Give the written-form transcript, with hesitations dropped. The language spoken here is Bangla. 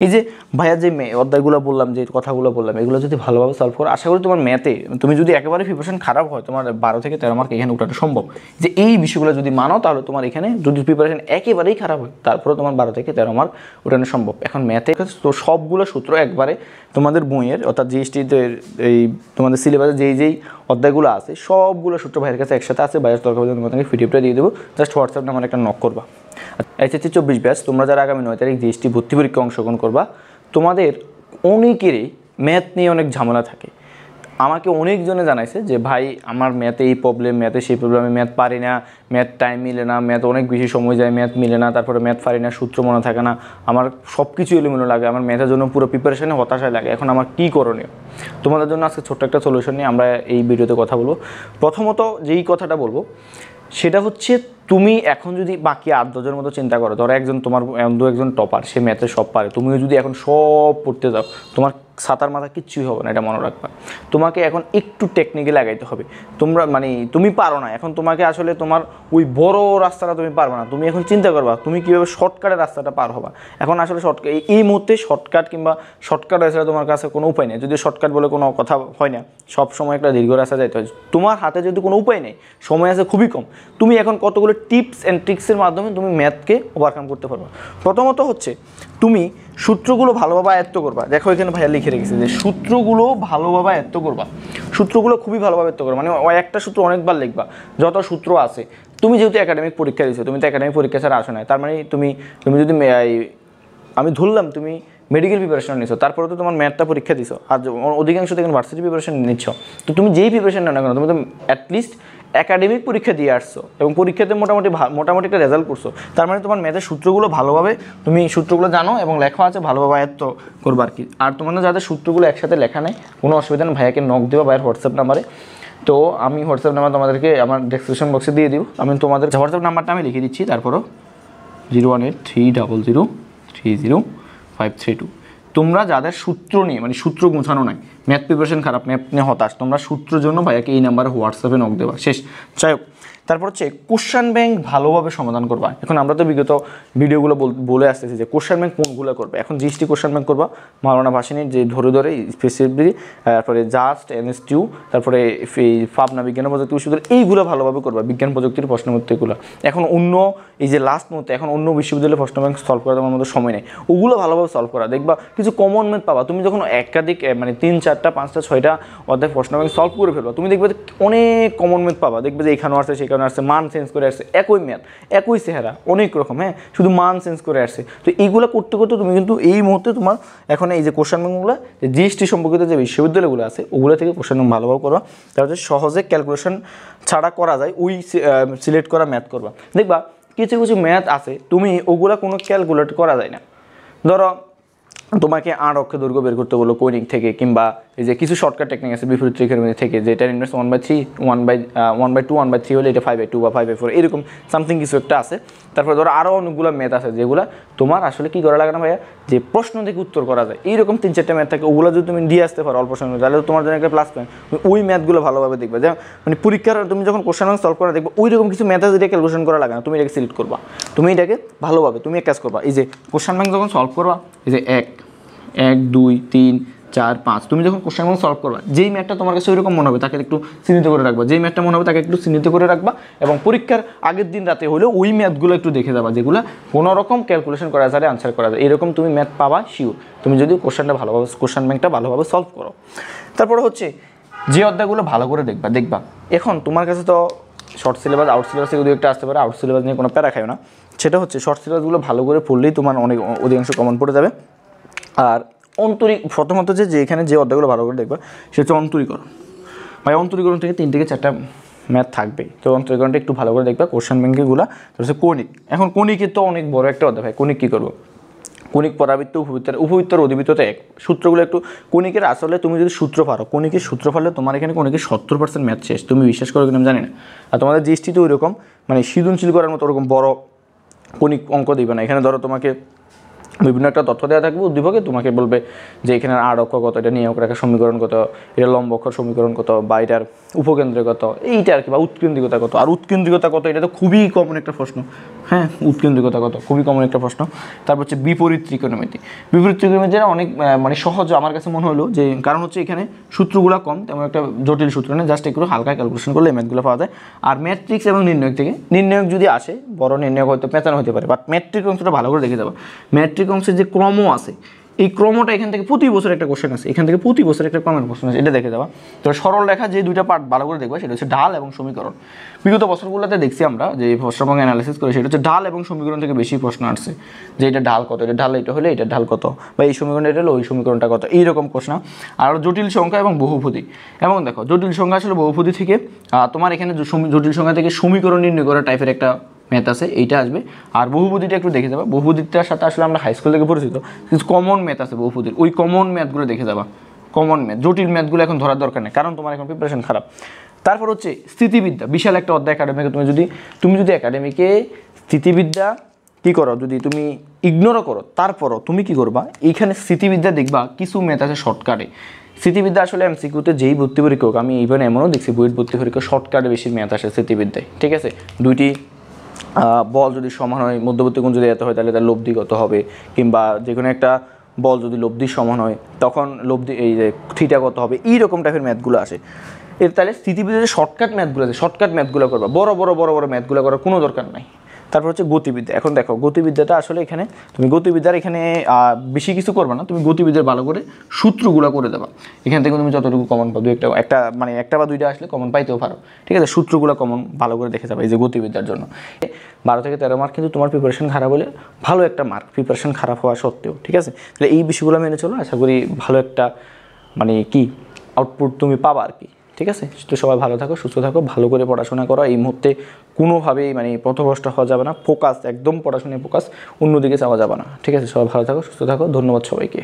এই যে ভাইয়া যে অধ্যায়গুলো বললাম, যে কথাগুলো বললাম, এগুলো যদি ভালোভাবে সলভ করো, আশা করি তোমার ম্যাথে তুমি যদি একেবারে প্রিপারেশন খারাপ হয়, তোমার 12 থেকে 13 মার্ক এখানে ওঠানো সম্ভব। যে এই বিষয়গুলো যদি মানো, তাহলে তোমার এখানে যদি প্রিপারেশন একেবারেই খারাপ হয়, তারপরে তোমার 12 থেকে 13 মার্ক ওঠানো সম্ভব। এখন ম্যাথে তো সবগুলো সূত্র একবারে তোমাদের বইয়ের অর্থাৎ জিএসটিতে এই তোমাদের সিলেবাসে যেই অধ্যায়গুলো আছে সবগুলো সূত্র ভাইয়ের কাছে একসাথে আছে। ভাইয়ের দরকার হলে তোমাকে পিডিএফটা দিয়ে দেবো, জাস্ট হোয়াটসঅ্যাপ নাম্বার একটা নক করবা। SSC 24 ব্যাচ তোমরা যারা আগামী 9 তারিখ জিএসটি ভর্তি পরীক্ষা অংশগ্রহণ করবা, তোমাদের অনেকেরই ম্যাথ নিয়ে অনেক ঝামেলা থাকে। আমাকে অনেকজনে জানাইছে যে ভাই আমার ম্যাথে এই প্রবলেম, ম্যাথে সেই প্রবলেম, আমি ম্যাথ পারি না, ম্যাথ টাইম মিলে না, ম্যাথ অনেক বেশি সময় যায়, ম্যাথ মিলে না, তারপরে ম্যাথ পারি না, সূত্র মনে থাকে না, আমার সব কিছু এলোমেলো লাগে, আমার ম্যাথের জন্য পুরো প্রিপারেশনে হতাশায় লাগে, এখন আমার কী করণীয়? তোমাদের জন্য আজকে ছোট্ট একটা সলিউশন নিয়ে আমরা এই ভিডিওতে কথা বলবো। প্রথমত যেই কথাটা বলবো সেটা হচ্ছে, তুমি এখন যদি বাকি 8-10 মতো চিন্তা করো, ধরো একজন তোমার একজন টপার, সে ম্যাথে সব পারে, তুমিও যদি এখন সব পড়তে যাও, তোমার ছাতার মাথা কিচ্ছুই হবে না, এটা মনে রাখবা। তোমাকে এখন একটু টেকনিকে লাগাইতে হবে। তুমি পারো না এখন, তোমাকে আসলে তোমার ওই বড় রাস্তাটা তুমি পারবে না। তুমি এখন চিন্তা করবা তুমি কীভাবে শর্টকাটের রাস্তাটা পার হবা। এখন আসলে শর্টকাট এই মুহূর্তে শর্টকাট রাস্তা তোমার কাছে কোনো উপায় নেই। যদি শর্টকাট বলে কোনো কথা হয় না, সব সময় একটা দীর্ঘ রাস্তা যাইতে হয়। তোমার হাতে যদি কোনো উপায় নেই, সময় আছে খুবই কম, তুমি এখন কতগুলো টিপস অ্যান্ড ট্রিক্সের মাধ্যমে তুমি ম্যাথকে ওভারকাম করতে পারবা। প্রথমত হচ্ছে তুমি সূত্রগুলো ভালোভাবে আয়ত্ত করবা। দেখো এখানে ভাইয়া লিখে রেখেছে যে সূত্রগুলো ভালোভাবে আয়ত্ত করবা। সূত্রগুলো খুবই ভালোভাবে আয়ত্ত করবা, মানে একটা সূত্র অনেকবার লিখবা, যত সূত্র আছে। তুমি যেহেতু একাডেমিক পরীক্ষা দিচ্ছ, তুমি তো একাডেমিক পরীক্ষা ছাড়া আসো না, তার মানে তুমি যদি আমি ধরলাম তুমি মেডিকেল প্রিপারেশন নিচ্ছ, তারপরে তো তোমার ম্যাথটা পরীক্ষা দিছো, আর অধিকাংশ দেখেন ভার্সিটি প্রিপারেশন নিচ্ছ, তো তুমি যেই প্রিপারেশন নাও না কেন, তুমি তো অ্যাটলিস্ট একাডেমিক পরীক্ষা দিয়ে আসছো এবং পরীক্ষাতে মোটামুটি একটা রেজাল্ট করছো। তার মানে তোমার ম্যাথের সূত্রগুলো ভালোভাবে তুমি সূত্রগুলো জানো এবং লেখা আছে, ভালোভাবে আয়ত্ত করবা আর কি। আর তোমাদের যাদের সূত্রগুলো একসাথে লেখা নেই, কোনো অসুবিধা নেই, ভাইয়াকে নক দেবা ভাইয়ের হোয়াটসঅ্যাপ নাম্বারে। তো আমি হোয়াটসঅ্যাপ নাম্বার তোমাদেরকে আমার ডেসক্রিপশন বক্সে দিয়ে দিব। আমি তোমাদের হোয়াটসঅ্যাপ নাম্বারটা আমি লিখে দিচ্ছি, তারপরও 018300532। তোমরা যাদের সূত্র নিয়ে সূত্র গোছানো নাই, ম্যাথ প্রিপারেশন খারাপ, ম্যাথ নিয়ে হতাশ, তোমরা সূত্রের জন্য ভাইয়াকে এই নাম্বারে হোয়াটসঅ্যাপে নক দেবা, শেষ। যাই হোক, তারপর হচ্ছে কোশ্চেন ব্যাংক ভালোভাবে সমাধান করবা। এখন আমরা তো বিগত ভিডিওগুলো বলে আসতেছি যে কোশ্চেন ব্যাংক কোনগুলো করবে। এখন জিএসটি কোশ্চেন ব্যাংক করবা, মাওলানা ভাসানীর যে ধরে স্পেসিফিকলি, তারপরে জাস্ট এনএসটিউ, তারপরে এই পাবনা বিজ্ঞান প্রযুক্তি বিশ্ববিদ্যালয়, এইগুলো ভালোভাবে করবা, বিজ্ঞান প্রযুক্তির প্রশ্নমূর্তিগুলো। এখন অন্য এই যে লাস্ট মুহূর্তে এখন অন্য বিশ্ববিদ্যালয়ের প্রশ্ন ব্যাংক সলভ করার তোমার মধ্যে সময় নেই, ওগুলো ভালোভাবে সলভ করা, দেখবা কিছু কমন ম্যাথ পাবা। তুমি যখন একাধিক 3, 4, 5, 6টা অধ্যায় প্রশ্ন ব্যাংক সলভ করে ফেলবা, তুমি দেখবে অনেক কমন ম্যাথ পাবা। দেখবে যে এখানেও আসছে, সেখানে আসছে, মান চেঞ্জ করে আসছে, একই ম্যাথ, একই চেহারা, অনেক রকম, হ্যাঁ, শুধু মান চেঞ্জ করে আসছে। তো এইগুলো করতে করতে তুমি কিন্তু এই মুহূর্তে তোমার এখন এই যে কোশ্চেন ব্যাংকগুলো, জিএসটি সম্পর্কিত যে বিশ্ববিদ্যালয়গুলো আছে, ওগুলো থেকে কোশ্চেন ব্যাংক ভালোভাবে করবা। তারপর সহজে ক্যালকুলেশন ছাড়া করা যায় ওই সিলেক্ট করা ম্যাথ করবা। দেখবা কিছু কিছু ম্যাথ আছে তুমি ওগুলো কোনো ক্যালকুলেট করা যায় না। ধরো তোমাকে 8 অক্ষের দৈর্ঘ্য বের করতে বললো কোনিক থেকে, কিংবা এই যে কিছু শর্টকাট টেকনিক আছে বিপরীত ত্রিকোণমিতি থেকে, যে tan ইনভার্স 1/3 1/2 1/3 হলে এটা 5/2 বা 5/4 এরকম সামথিং কিছু একটা আছে। তারপরে ধরো আরও অনেকগুলো ম্যাথ আছে যেগুলো তোমার আসলে কী করা লাগে না ভাইয়া, যে প্রশ্ন থেকে উত্তর করা যায়, এইরকম 3-4টা ম্যাথ থাকে। ওগুলো যদি তুমি দিয়ে আসতে পারো অল্প সময়, তাহলে তোমার জন্য একটা প্লাস পয়েন্ট। ওই ম্যাথগুলো ভালোভাবে দেখবে, যে পরীক্ষার তুমি যখন কোশ্চেন ব্যাংক সলভ করা দেখবে ওই রকম কিছু ম্যাথ আছে যেটা ক্যালকুলেশন করা লাগে না, তুমি এটাকে সিলেক্ট করবা, তুমি এটাকে ভালোভাবে তুমি এক কাজ করবা। এই যে কোশ্চেন ব্যাংক যখন সলভ করবা, এই যে 1, 2, 3, 4, 5, তুমি যখন কোশ্চেন ব্যাংক সলভ করবা, যেই ম্যাথটা তোমার কাছে ওইরকম মনে হবে তাকে একটু চিহ্নিত করে রাখবা, যেই ম্যাথটা মনে হবে তাকে একটু চিহ্নিত করে রাখবা, এবং পরীক্ষার আগের দিন রাতে হলেও ওই ম্যাথগুলো একটু দেখে যাবা, যেগুলো কোনো রকম ক্যালকুলেশন করা যায়, আনসার করা যায়, এরকম তুমি ম্যাথ পাবা শিওর, তুমি যদি কোশ্চেন ব্যাংকটা ভালোভাবে সলভ করো। তারপরে হচ্ছে যে অধ্যায়গুলো ভালো করে দেখবা। এখন তোমার কাছে তো শর্ট সিলেবাস, আউট সিলেবাস এগুলো একটা আসতে পারে, আউট সিলেবাস নিয়ে কোনো প্যারা খায় না। সেটা হচ্ছে শর্ট সিলেবাসগুলো ভালো করে পড়লেই তোমার অধিকাংশ কমন পড়ে যাবে। আর প্রথমত যে এখানে যে অধ্যায়গুলো ভালো করে দেখবা সেটা হচ্ছে অন্তরীকরণ। অন্তরীকরণ থেকে 3 থেকে 4টা ম্যাথ থাকবেই, তো অন্তরীকরণটা একটু ভালো করে দেখবা। কোশ্চেন ব্যাংকগুলো হচ্ছে কণিক। এখন কণিকের তো অনেক বড় একটা অধ্যায়, কণিক কী করবো? কণিক পরাবৃত্ত, উপবৃত্ত অধিবৃত্ততে এক, সূত্রগুলো একটু কণিকের আসলে তুমি যদি সূত্র পারো, কণিকের সূত্র পারলে তোমার এখানে কণিকের 70% ম্যাথ শেষ। তুমি বিশ্বাস করো কিনা আমি জানি না। আর তোমাদের জিএসটিতে ওই রকম সৃজনশীল করার মতো ওরকম বড় কণিক অঙ্ক দিবে না। এখানে ধরো তোমাকে বিভিন্ন একটা তথ্য দেওয়া থাকবে উদ্দীপকে, তোমাকে বলবে যে এখানে 8 অক্ষ কত, এটা নিয়োগ রেখার সমীকরণ কত, এটা লম্ব অক্ষর সমীকরণ কত, বা এটার উপকেন্দ্রে কত, এইটা আর কি, বা উৎকেন্দ্রিকতা কত। আর উৎকেন্দ্রিকতা কত, এটা তো খুবই কমন একটা প্রশ্ন, হ্যাঁ, উৎকেন্দ্রিকতা কত, খুবই কমন একটা প্রশ্ন। তারপর হচ্ছে বিপরীত ত্রিকোণমিতি। বিপরীত ত্রিকোণমিতিটা অনেক মানে সহজ আমার কাছে মনে হলো, যে কারণ হচ্ছে এখানে সূত্রগুলো কম, তেমন একটা জটিল সূত্র নেই, জাস্ট একটু হালকা ক্যালকুলেশন করলে ম্যাথগুলো পাওয়া যায়। আর ম্যাট্রিক্স এবং নির্ণয়ক থেকে, নির্ণয়ক যদি আসে বড় নির্ণয়ক হয়তো পেঁচানো হতে পারে, বাট ম্যাট্রিক অংশটা ভালো করে দেখে যাবো। ম্যাট্রিক অংশের যে ক্রম আছে, এই ক্রমটা এখান থেকে প্রতি বছর একটা কোশ্চেন আছে, এখান থেকে প্রতি বছর একটা ক্রমের কোশ্চেন আছে, এটা দেখে যাওয়া। তো সরল রেখা যে দুইটা পার্ট ভালো করে দেখবা সেটা হচ্ছে ঢাল এবং সমীকরণ। বিগত বছরগুলোতে দেখছি আমরা যে প্রশ্নপত্র অ্যানালাইসিস করে, সেটা হচ্ছে ঢাল এবং সমীকরণ থেকে বেশি প্রশ্ন আসছে, যে এটা ঢাল কত, এটা ঢাল এটা হলে এটা ঢাল কত, বা এই সমীকরণ এটা হলে ওই সমীকরণটা কত, এইরকম প্রশ্ন। আর জটিল সংখ্যা এবং বহুপদী। এবং দেখো জটিল সংখ্যা আসলে বহুপদী থেকে তোমার এখানে জটিল সংখ্যা থেকে সমীকরণ নির্ণয় করা টাইপের একটা ম্যাথ আছে, এইটা আসবে। আর বহুপদীটা একটু দেখে যাবা, বহুপদীটার সাথে আসলে আমরা হাই স্কুল থেকে পরিচিত, কিছু কমন ম্যাথ আছে বহুপদীর, ওই কমন ম্যাথগুলো দেখে যাবা। কমন ম্যাথ, জটিল ম্যাথগুলো এখন ধরার দরকার নেই, কারণ তোমার এখন প্রিপারেশন খারাপ। তারপর হচ্ছে স্থিতিবিদ্যা, বিশাল একটা অধ্যায় একাডেমিকে। তুমি যদি একাডেমিকে স্থিতিবিদ্যা কী করো, যদি তুমি ইগনোরও করো, তারপরও তুমি কী করবা, এইখানে স্থিতিবিদ্যা দেখবা কিছু ম্যাথ আছে শর্টকাটে। স্থিতিবিদ্যা আসলে এমসিকিউতে যেই ভর্তি পরীক্ষা হোক, আমি ইভেন এমনও দেখছি বুয়েট ভর্তি পরীক্ষা শর্টকাটে বেশি ম্যাথ আসে স্থিতিবিদ্যায়, ঠিক আছে। দুইটি বল যদি সমান হয়, মধ্যবর্তী কোণ যদি এত হয়, তাহলে তার লব্ধি কত হবে, কিংবা যে কোনো একটা বল যদি লব্ধির সমান হয়, তখন লব্ধি এই যে থিটা কত হবে, এইরকম টাইপের ম্যাথগুলো আসে। এর তাহলে স্থিতিবিদ্যার শর্টকাট ম্যাথগুলো আছে, শর্টকাট ম্যাথগুলো করবা, বড় বড় ম্যাথগুলো করার কোনো দরকার নাই। তারপর হচ্ছে গতিবিদ্যা। এখন দেখো গতিবিদ্যাটা আসলে এখানে তুমি গতিবিদ্যার এখানে বেশি কিছু করবে না, তুমি গতিবিদ্যার ভালো করে সূত্রগুলো করে দেবা। এখান থেকে তুমি যতটুকু কমন পাবে, একটা বা দুইটা আসলে কমন পাইতেও পারো, ঠিক আছে। সূত্রগুলো কমন ভালো করে দেখে যাবে এই যে গতিবিদ্যার জন্য। 12 থেকে 13 মার্ক কিন্তু তোমার প্রিপারেশন খারাপ হলে ভালো একটা মার্ক, প্রিপারেশন খারাপ হওয়া সত্ত্বেও, ঠিক আছে। তাহলে এই বিষয়গুলো মেনে চলো, আশা করি ভালো একটা মানে কি আউটপুট তুমি পাবা আর কি, ঠিক আছে। তো সবাই ভালো থাকো, সুস্থ থাকো, ভালো করে পড়াশোনা করো। এই মুহূর্তে কোনোভাবেই মানে পথভ্রষ্ট হওয়া যাবে না, ফোকাস একদম পড়াশোনায় ফোকাস, অন্যদিকে যাওয়া যাবে না, ঠিক আছে। সবাই ভালো থাকো, সুস্থ থাকো, ধন্যবাদ সবাইকে।